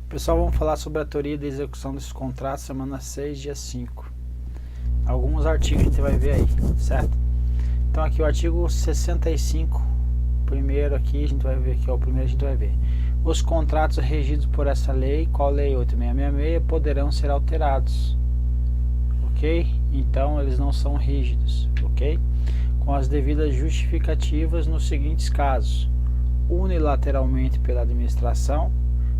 Pessoal, vamos falar sobre a teoria de execução desses contratos, semana 6, dia 5. Alguns artigos a gente vai ver aí, certo? Então aqui o artigo 65, primeiro aqui, a gente vai ver aqui, ó, o primeiro a gente vai ver. Os contratos regidos por essa lei, qual lei? 8666, poderão ser alterados, ok? Então eles não são rígidos, ok? Com as devidas justificativas nos seguintes casos: unilateralmente pela administração,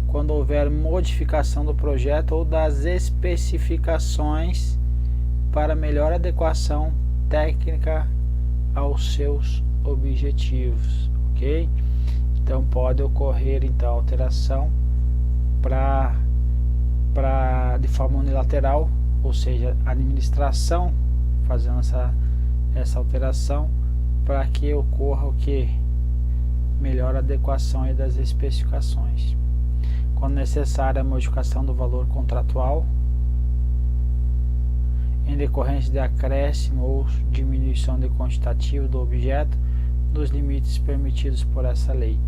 quando houver modificação do projeto ou das especificações para melhor adequação técnica aos seus objetivos, ok? Então pode ocorrer então alteração de forma unilateral, ou seja, a administração fazendo essa alteração para que ocorra o que? Melhor adequação aí das especificações. Quando necessária a modificação do valor contratual em decorrência de acréscimo ou diminuição de quantitativo do objeto nos limites permitidos por essa lei.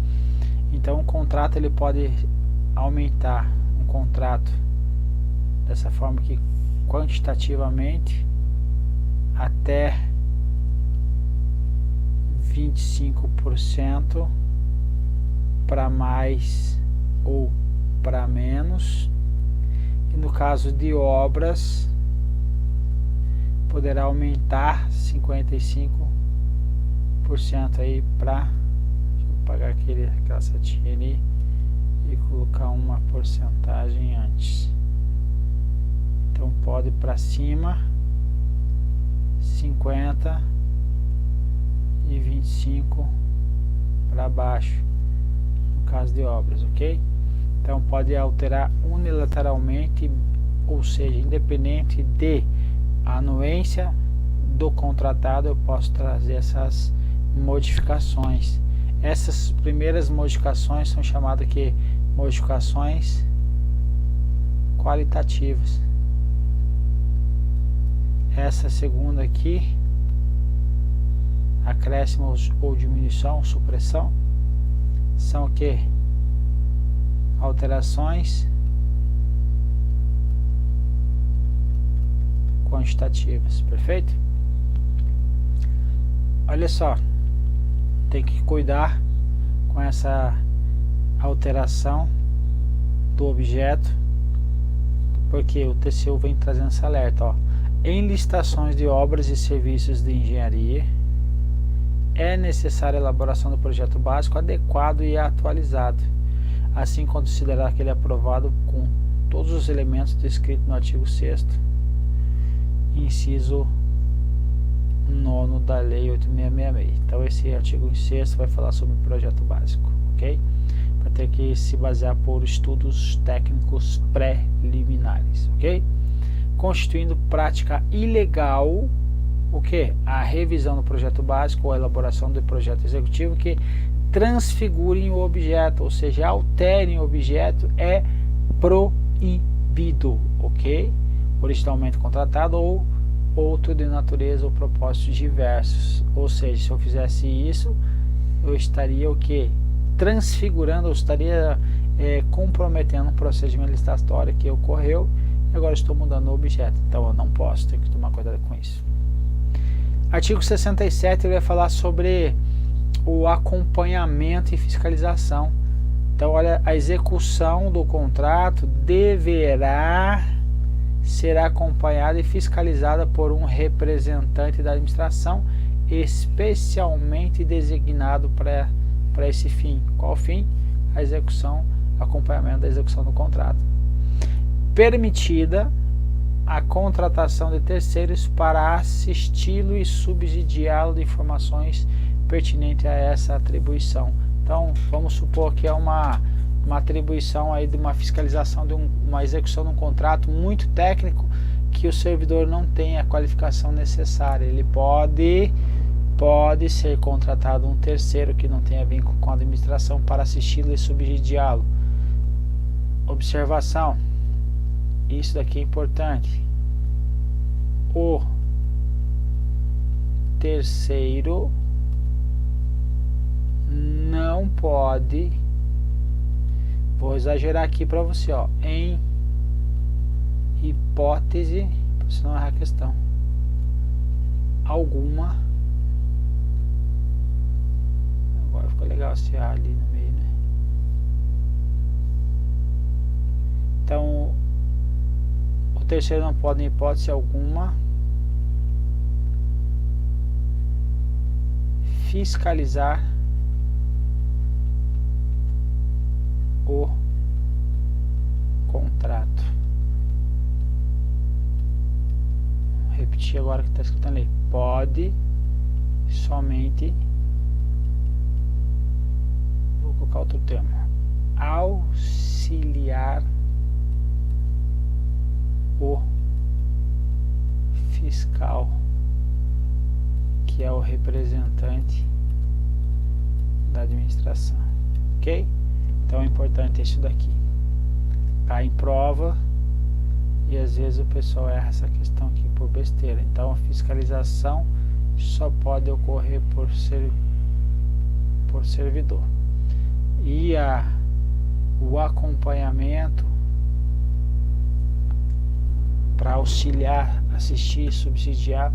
Então o contrato ele pode aumentar um contrato dessa forma que quantitativamente até 25% para mais ou para menos, e no caso de obras poderá aumentar 55% aí para, deixa eu apagar aquela setinha ali e colocar uma porcentagem antes. Então pode para cima 50 e 25 para baixo no caso de obras, ok? Então pode alterar unilateralmente, ou seja, independente de anuência do contratado, eu posso trazer essas modificações. Essas primeiras modificações são chamadas de modificações qualitativas. Essa segunda aqui, acréscimo ou diminuição, supressão, são o que? Alterações quantitativas, perfeito? Olha só, tem que cuidar com essa alteração do objeto, porque o TCU vem trazendo esse alerta, ó. Em licitações de obras e serviços de engenharia, é necessária a elaboração do projeto básico adequado e atualizado, assim considerar que ele é aprovado com todos os elementos descritos no artigo 6º, inciso 9º da lei 8666. Então esse artigo 6º vai falar sobre o projeto básico, ok? Vai ter que se basear por estudos técnicos preliminares, ok? Constituindo prática ilegal o que? A revisão do projeto básico ou a elaboração do projeto executivo que transfigurem o objeto, ou seja, alterem o objeto, é proibido, ok? Originalmente contratado ou outro de natureza ou propósitos diversos. Ou seja, se eu fizesse isso, eu estaria o que? Transfigurando, eu estaria comprometendo um procedimento licitatório que ocorreu e agora estou mudando o objeto. Então eu não posso, tenho que tomar cuidado com isso. Artigo 67 ele vai falar sobre o acompanhamento e fiscalização. Então olha, a execução do contrato deverá ser acompanhada e fiscalizada por um representante da administração especialmente designado para esse fim. Qual fim? A execução, acompanhamento da execução do contrato. Permitida a contratação de terceiros para assisti-lo e subsidiá-lo de informações pertinentes a essa atribuição. Então, vamos supor que é uma atribuição aí de uma fiscalização de uma execução de um contrato muito técnico que o servidor não tem a qualificação necessária. Ele pode ser contratado um terceiro que não tenha vínculo com a administração para assisti-lo e subsidiá-lo. Observação. Isso daqui é importante. O terceiro não pode Vou exagerar aqui para você, ó, em hipótese, para você não errar a questão alguma. Agora ficou legal esse A ali no meio, né? Então, o terceiro não pode, em hipótese alguma, fiscalizar o contrato. Vou repetir agora que está escrito ali. Pode somente, vou colocar outro termo, auxiliar o fiscal, que é o representante da administração, ok? Então é importante isso daqui. Cai em prova e às vezes o pessoal erra essa questão aqui por besteira. Então a fiscalização só pode ocorrer por servidor. E o acompanhamento para auxiliar, assistir, subsidiar,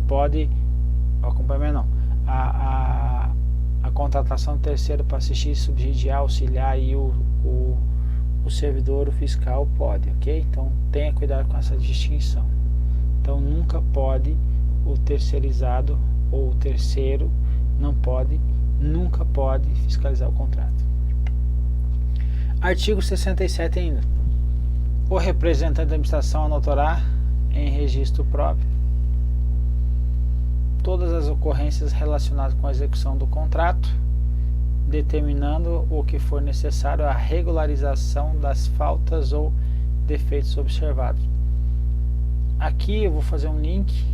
pode, acompanhamento não, a contratação terceira para assistir, subsidiar, auxiliar e o servidor, o fiscal pode, ok? Então tenha cuidado com essa distinção. Então nunca pode o terceirizado ou o terceiro nunca pode fiscalizar o contrato. Artigo 67 ainda. O representante da administração anotará em registro próprio todas as ocorrências relacionadas com a execução do contrato, determinando o que for necessário à regularização das faltas ou defeitos observados. Aqui eu vou fazer um link.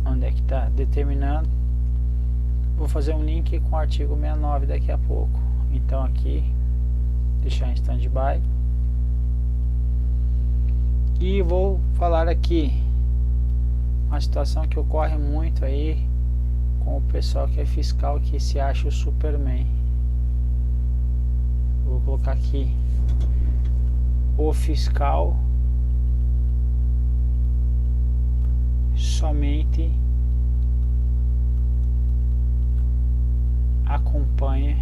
Onde é que está? Determinando. Vou fazer um link com o artigo 69 daqui a pouco. Então aqui, deixar em stand-by. E vou falar aqui uma situação que ocorre muito aí com o pessoal que é fiscal, que se acha o Superman. Vou colocar aqui o fiscal somente acompanha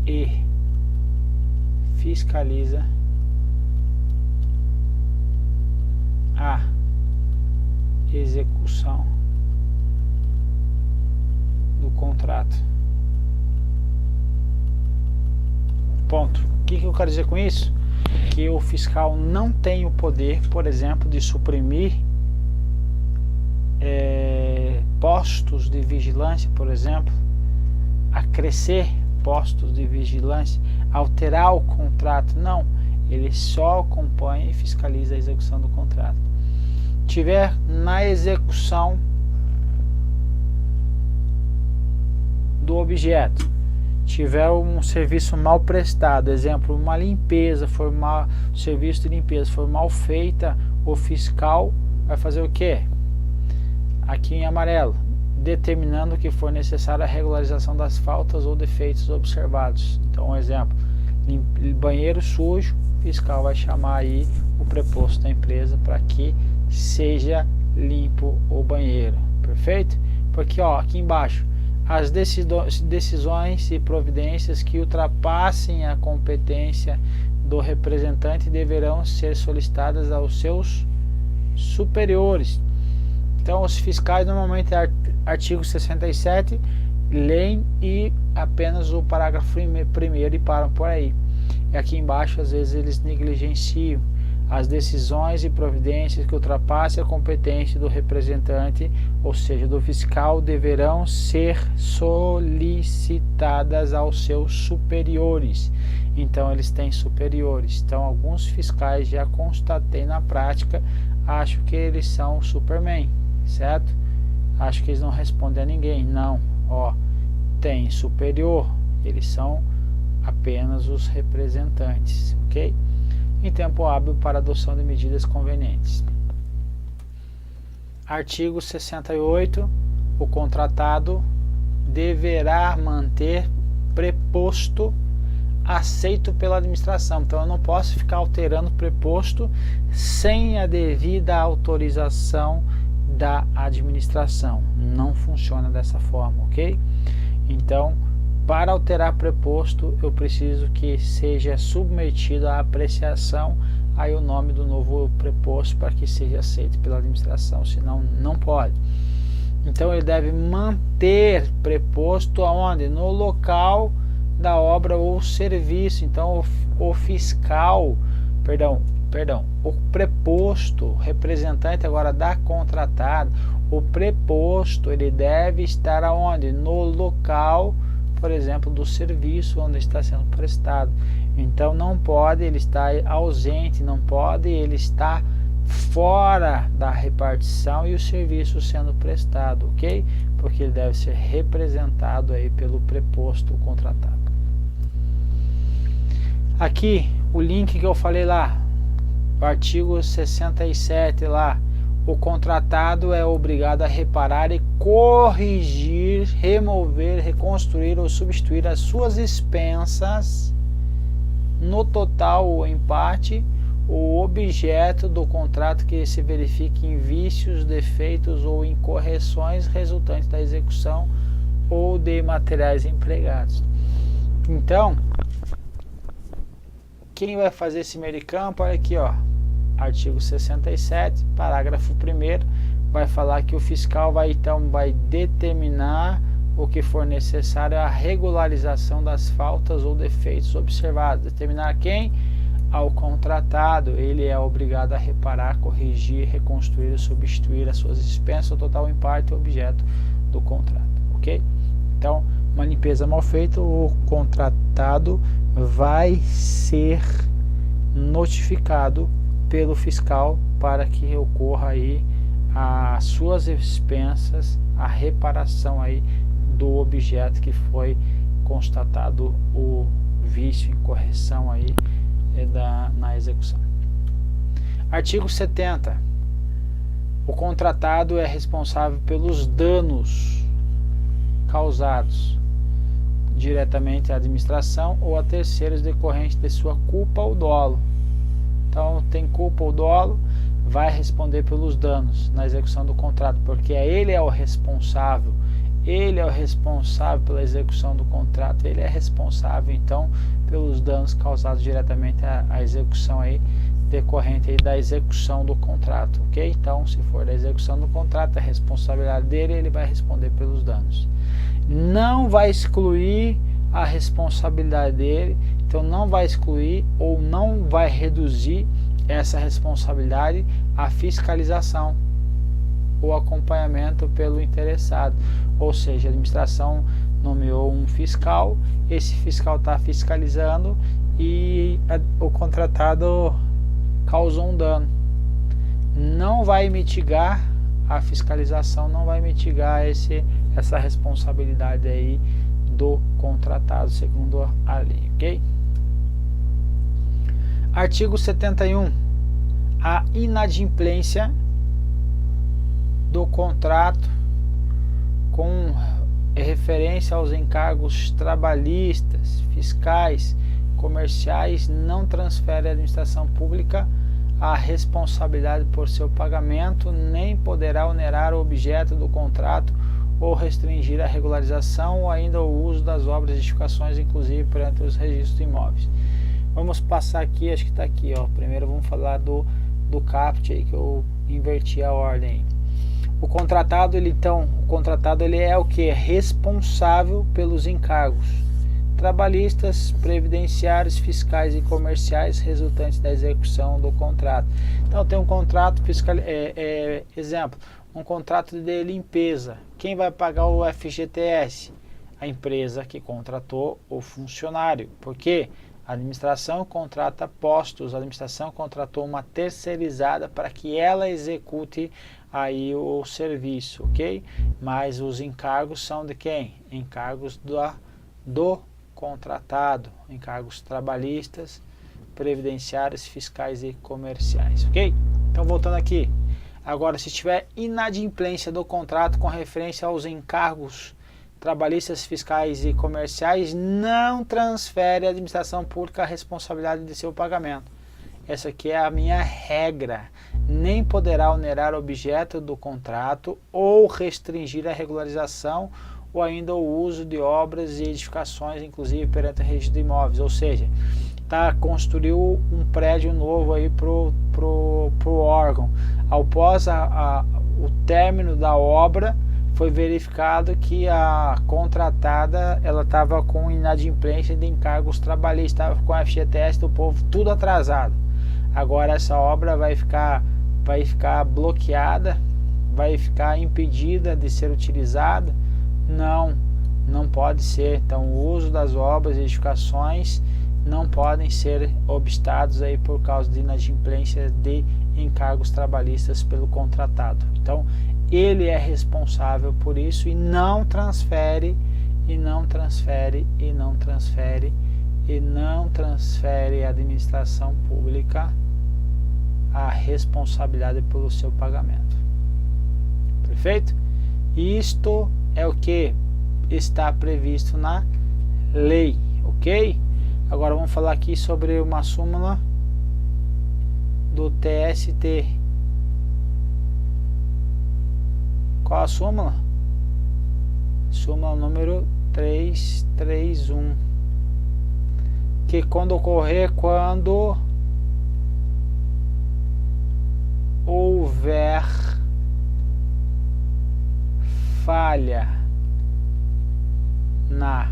e fiscaliza a execução do contrato. Ponto. O que eu quero dizer com isso? Que o fiscal não tem o poder, por exemplo, de suprimir postos de vigilância, por exemplo, acrescer postos de vigilância, alterar o contrato. Não, ele só acompanha e fiscaliza a execução do contrato. Tiver na execução do objeto, tiver um serviço mal prestado, exemplo, uma limpeza for mal, serviço de limpeza for mal feita, o fiscal vai fazer o quê? Aqui em amarelo, determinando que for necessária a regularização das faltas ou defeitos observados. Então, um exemplo, banheiro sujo, o fiscal vai chamar aí o preposto da empresa para que seja limpo o banheiro, perfeito? Porque ó, aqui embaixo, as decisões e providências que ultrapassem a competência do representante deverão ser solicitadas aos seus superiores. Então os fiscais normalmente, artigo 67, leem e apenas o parágrafo primeiro e param por aí. E aqui embaixo às vezes eles negligenciam. As decisões e providências que ultrapassem a competência do representante, ou seja, do fiscal, deverão ser solicitadas aos seus superiores. Então eles têm superiores. Então alguns fiscais, já constatei na prática, acho que eles são Superman, certo? Acho que eles não respondem a ninguém. Não, ó, tem superior, eles são apenas os representantes, ok? Em tempo hábil para adoção de medidas convenientes. Artigo 68. o contratado deverá manter preposto aceito pela administração. Então eu não posso ficar alterando preposto sem a devida autorização da administração. Não funciona dessa forma, ok? Então, para alterar preposto, eu preciso que seja submetido à apreciação aí o nome do novo preposto para que seja aceito pela administração, senão não pode. Então ele deve manter preposto aonde? No local da obra ou serviço. Então o fiscal, o preposto, representante agora da contratada, o preposto, ele deve estar aonde? No local, por exemplo, do serviço onde está sendo prestado. Então não pode ele estar ausente, não pode ele estar fora da repartição e o serviço sendo prestado, ok? Porque ele deve ser representado aí pelo preposto contratado. Aqui o link que eu falei lá, o artigo 67 lá, o contratado é obrigado a reparar e corrigir, remover, reconstruir ou substituir as suas expensas no total ou em parte o objeto do contrato que se verifique em vícios, defeitos ou incorreções resultantes da execução ou de materiais empregados. Então, quem vai fazer esse meio de campo? Olha aqui, ó, artigo 67, parágrafo 1º, vai falar que o fiscal vai determinar o que for necessário a regularização das faltas ou defeitos observados. Determinar quem? Ao contratado. Ele é obrigado a reparar, corrigir, reconstruir, substituir as suas expensas, total em parte, objeto do contrato, ok? Então, uma limpeza mal feita, o contratado vai ser notificado pelo fiscal para que ocorra aí as suas expensas, a reparação aí do objeto que foi constatado o vício, incorreção aí na execução. Artigo 70. O contratado é responsável pelos danos causados diretamente à administração ou a terceiros decorrentes de sua culpa ou dolo. Então, tem culpa ou dolo, vai responder pelos danos na execução do contrato, porque ele é o responsável. Ele é o responsável pela execução do contrato, ele é responsável então pelos danos causados diretamente à execução aí, decorrente aí da execução do contrato, ok? Então, se for da execução do contrato, a responsabilidade dele, ele vai responder pelos danos. Não vai excluir a responsabilidade dele, então não vai excluir ou não vai reduzir essa responsabilidade à fiscalização ou acompanhamento pelo interessado. Ou seja, a administração nomeou um fiscal, esse fiscal está fiscalizando e o contratado causou um dano. Não vai mitigar a fiscalização, não vai mitigar essa responsabilidade aí do contratado, segundo a lei, ok? Artigo 71. A inadimplência do contrato com referência aos encargos trabalhistas, fiscais, comerciais não transfere à administração pública a responsabilidade por seu pagamento, nem poderá onerar o objeto do contrato ou restringir a regularização ou ainda o uso das obras e edificações, inclusive perante os registros de imóveis. Vamos passar aqui, acho que está aqui, ó. Primeiro vamos falar do caput aí, que eu inverti a ordem. O contratado, ele é o que? Responsável pelos encargos trabalhistas, previdenciários, fiscais e comerciais resultantes da execução do contrato. Então tem um contrato fiscal, exemplo, um contrato de limpeza. Quem vai pagar o FGTS? A empresa que contratou o funcionário. Por quê? A administração contrata postos, a administração contratou uma terceirizada para que ela execute aí o serviço, ok? Mas os encargos são de quem? Encargos do contratado, encargos trabalhistas, previdenciários, fiscais e comerciais, ok? Então voltando aqui, Agora, se tiver inadimplência do contrato com referência aos encargos trabalhistas, fiscais e comerciais, não transfere à administração pública a responsabilidade de seu pagamento. Essa aqui é a minha regra. Nem poderá onerar o objeto do contrato ou restringir a regularização ou ainda o uso de obras e edificações, inclusive perante o registro de imóveis. Ou seja, construiu um prédio novo aí pro órgão. Após o término da obra, foi verificado que a contratada ela estava com inadimplência de encargos trabalhistas, estava com a FGTS do povo tudo atrasado. Agora essa obra vai ficar bloqueada, vai ficar impedida de ser utilizada? Não pode ser. Então o uso das obras e edificações não podem ser obstados aí por causa de inadimplência de encargos trabalhistas pelo contratado. Então ele é responsável por isso e não transfere à administração pública a responsabilidade pelo seu pagamento. Perfeito? Isto é o que está previsto na lei, ok? Agora vamos falar aqui sobre uma súmula do TST. Qual a súmula? Súmula número 331. Que quando houver falha na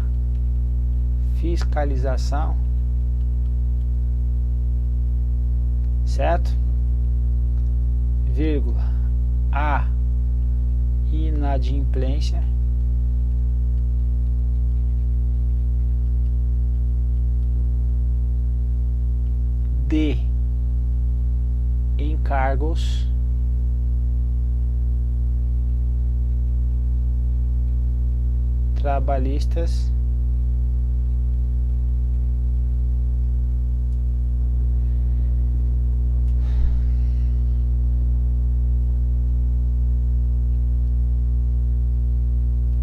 fiscalização, certo? Vírgula, a inadimplência de encargos trabalhistas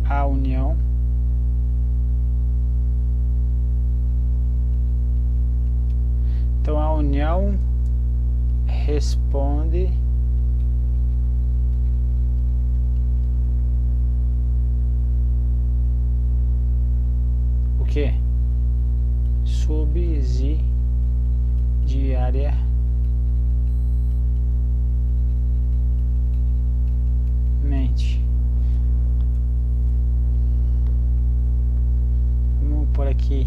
a União então a União responde o que? Subsidiariamente. Vamos por aqui.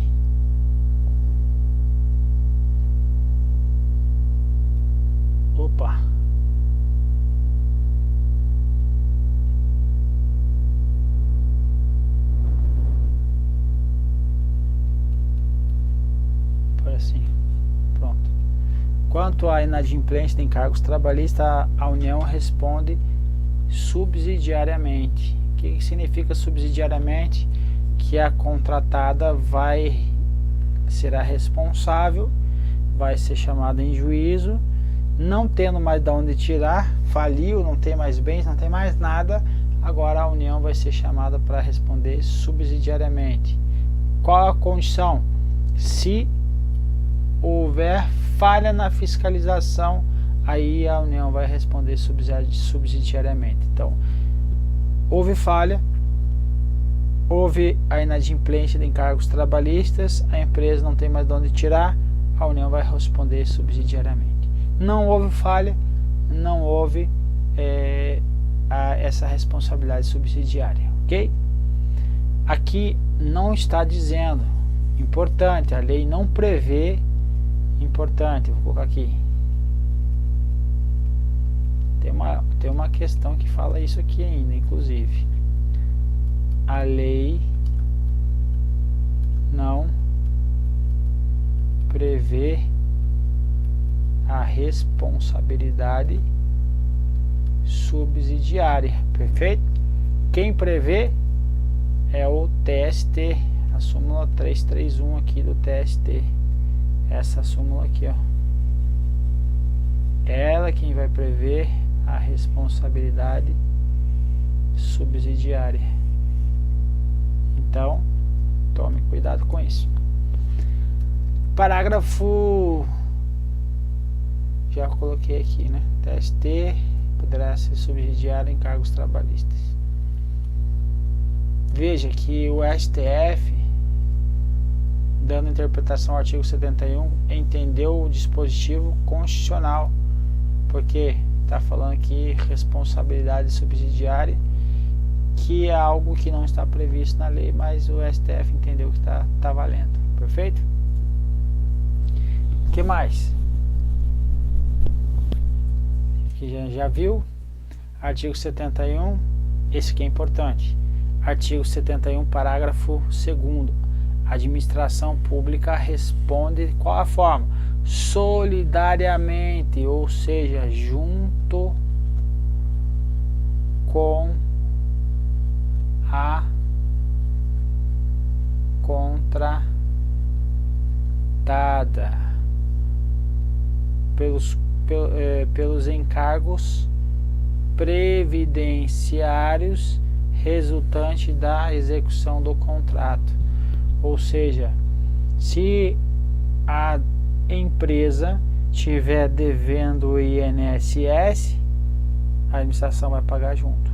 Opa. Por assim. Pronto. Quanto à inadimplência de encargos trabalhistas, a União responde subsidiariamente. O que significa subsidiariamente? Que a contratada será responsável, vai ser chamada em juízo, não tendo mais de onde tirar, faliu, não tem mais bens, não tem mais nada, agora a União vai ser chamada para responder subsidiariamente. Qual a condição? Se houver falha na fiscalização, aí a União vai responder subsidiariamente. Então, houve falha, houve a inadimplência de encargos trabalhistas, a empresa não tem mais de onde tirar, a União vai responder subsidiariamente. Não houve falha, não houve essa responsabilidade subsidiária, ok? Aqui não está dizendo, importante, a lei não prevê, importante, vou colocar aqui, tem uma questão que fala isso aqui ainda, inclusive, a lei não prevê a responsabilidade subsidiária, perfeito? Quem prevê é o TST, a súmula 331 aqui do TST, essa súmula aqui, ó, ela quem vai prever a responsabilidade subsidiária. Então, tome cuidado com isso. Parágrafo, já coloquei aqui, né? TST poderá ser subsidiário em cargos trabalhistas. Veja que o STF, dando interpretação ao artigo 71, entendeu o dispositivo constitucional, porque está falando aqui responsabilidade subsidiária, que é algo que não está previsto na lei, mas o STF entendeu que está valendo. Perfeito? O que mais? Que já viu? Artigo 71, esse que é importante. Artigo 71, parágrafo 2º. A administração pública responde qual a forma? Solidariamente, ou seja, junto com a contratada pelos encargos previdenciários resultantes da execução do contrato. Ou seja, se a empresa estiver devendo o INSS, a administração vai pagar junto.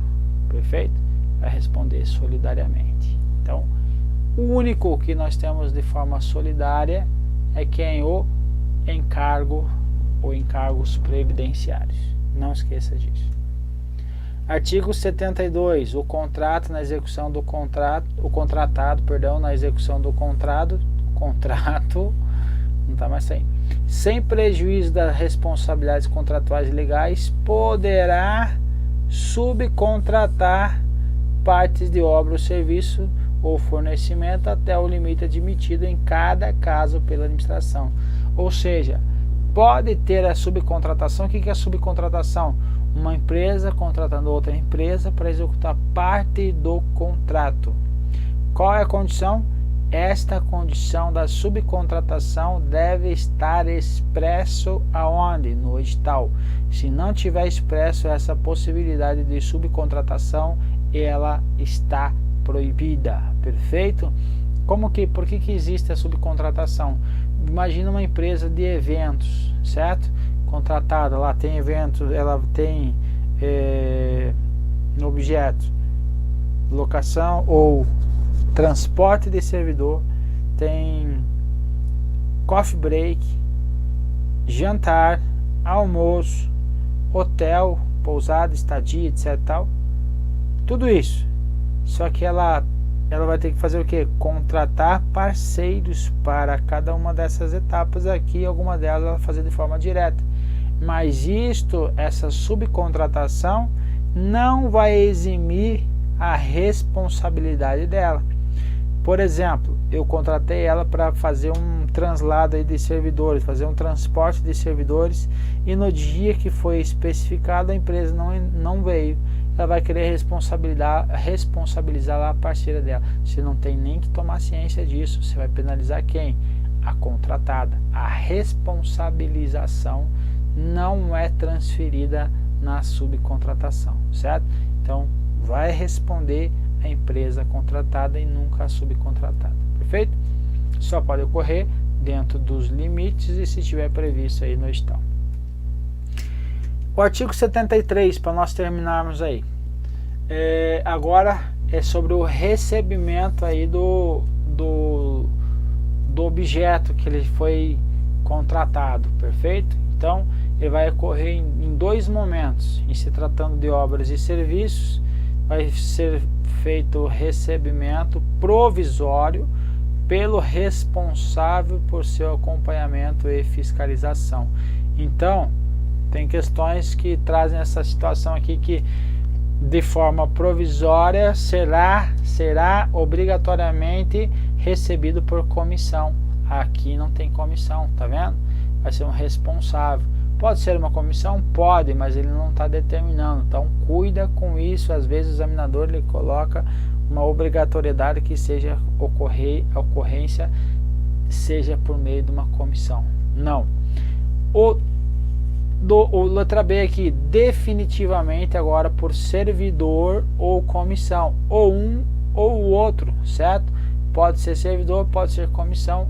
Perfeito? Vai responder solidariamente. Então, o único que nós temos de forma solidária é quem? O encargo ou encargos previdenciários. Não esqueça disso. Artigo 72. O contrato na execução do contrato, o contratado, perdão, na execução do contrato, não está mais saindo, sem prejuízo das responsabilidades contratuais e legais, poderá subcontratar partes de obra ou serviço ou fornecimento até o limite admitido em cada caso pela administração. Ou seja, pode ter a subcontratação. O que é a subcontratação? Uma empresa contratando outra empresa para executar parte do contrato. Qual é a condição? Esta condição da subcontratação deve estar expresso aonde? No edital. Se não tiver expresso essa possibilidade de subcontratação, ela está proibida. Perfeito? Por que existe a subcontratação? Imagina uma empresa de eventos, certo? Contratada, lá tem eventos, ela tem objeto, locação ou transporte de servidor, tem coffee break, jantar, almoço, hotel, pousada, estadia, etc. Tal. Tudo isso. Só que ela vai ter que fazer o quê? Contratar parceiros para cada uma dessas etapas aqui, alguma delas ela vai fazer de forma direta. Mas essa subcontratação não vai eximir a responsabilidade dela. Por exemplo, eu contratei ela para fazer um translado aí de servidores, fazer um transporte de servidores, e no dia que foi especificado a empresa não veio. Ela vai querer responsabilizar lá a parceira dela. Você não tem nem que tomar ciência disso. Você vai penalizar quem? A contratada. A responsabilização não é transferida na subcontratação, certo? Então, vai responder a empresa contratada e nunca a subcontratada. Perfeito? Só pode ocorrer dentro dos limites e se tiver previsto aí no edital. O artigo 73, para nós terminarmos aí, agora é sobre o recebimento aí do objeto que ele foi contratado, perfeito? Então, ele vai ocorrer em dois momentos. Em se tratando de obras e serviços, vai ser feito o recebimento provisório pelo responsável por seu acompanhamento e fiscalização. Então, tem questões que trazem essa situação aqui que de forma provisória será obrigatoriamente recebido por comissão. Aqui não tem comissão, tá vendo? Vai ser um responsável. Pode ser uma comissão? Pode, mas ele não está determinando. Então cuida com isso. Às vezes o examinador ele coloca uma obrigatoriedade que seja a ocorrência seja por meio de uma comissão. Não. Letra B aqui, definitivamente agora por servidor ou comissão, ou um ou o outro, certo? Pode ser servidor, pode ser comissão,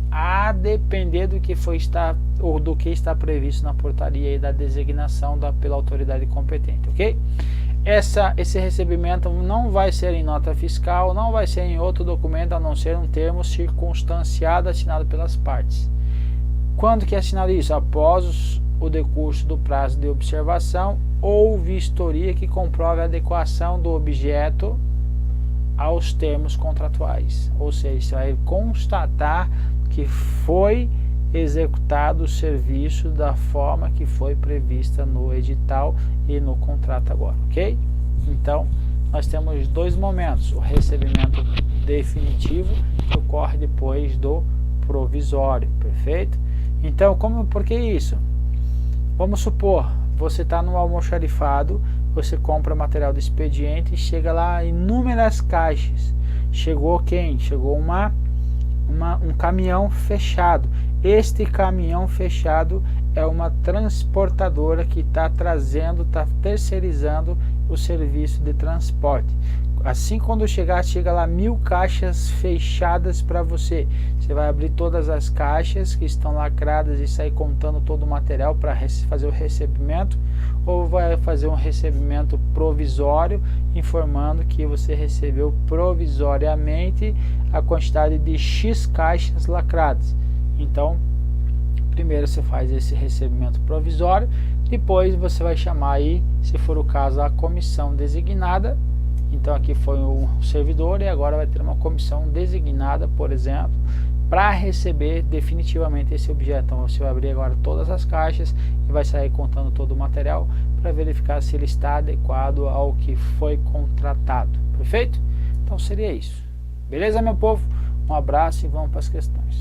a depender do que está previsto na portaria e da designação pela autoridade competente, ok? Esse recebimento não vai ser em nota fiscal, não vai ser em outro documento a não ser um termo circunstanciado assinado pelas partes. Quando que é assinado isso? Após o decurso do prazo de observação ou vistoria que comprove a adequação do objeto aos termos contratuais. Ou seja, você vai constatar que foi executado o serviço da forma que foi prevista no edital e no contrato agora, ok? Então, nós temos dois momentos, o recebimento definitivo que ocorre depois do provisório, perfeito? Então, por que isso? Vamos supor, você está no almoxarifado, você compra material do expediente e chega lá inúmeras caixas. Chegou quem? Chegou um caminhão fechado. Este caminhão fechado é uma transportadora que está terceirizando o serviço de transporte. Assim, quando chega lá 1000 caixas fechadas para você. Você vai abrir todas as caixas que estão lacradas e sair contando todo o material para fazer o recebimento, ou vai fazer um recebimento provisório, informando que você recebeu provisoriamente a quantidade de X caixas lacradas. Então, primeiro você faz esse recebimento provisório, depois você vai chamar aí, se for o caso, a comissão designada. Então aqui foi um servidor e agora vai ter uma comissão designada, por exemplo, para receber definitivamente esse objeto. Então você vai abrir agora todas as caixas e vai sair contando todo o material para verificar se ele está adequado ao que foi contratado. Perfeito? Então seria isso. Beleza, meu povo? Um abraço e vamos para as questões.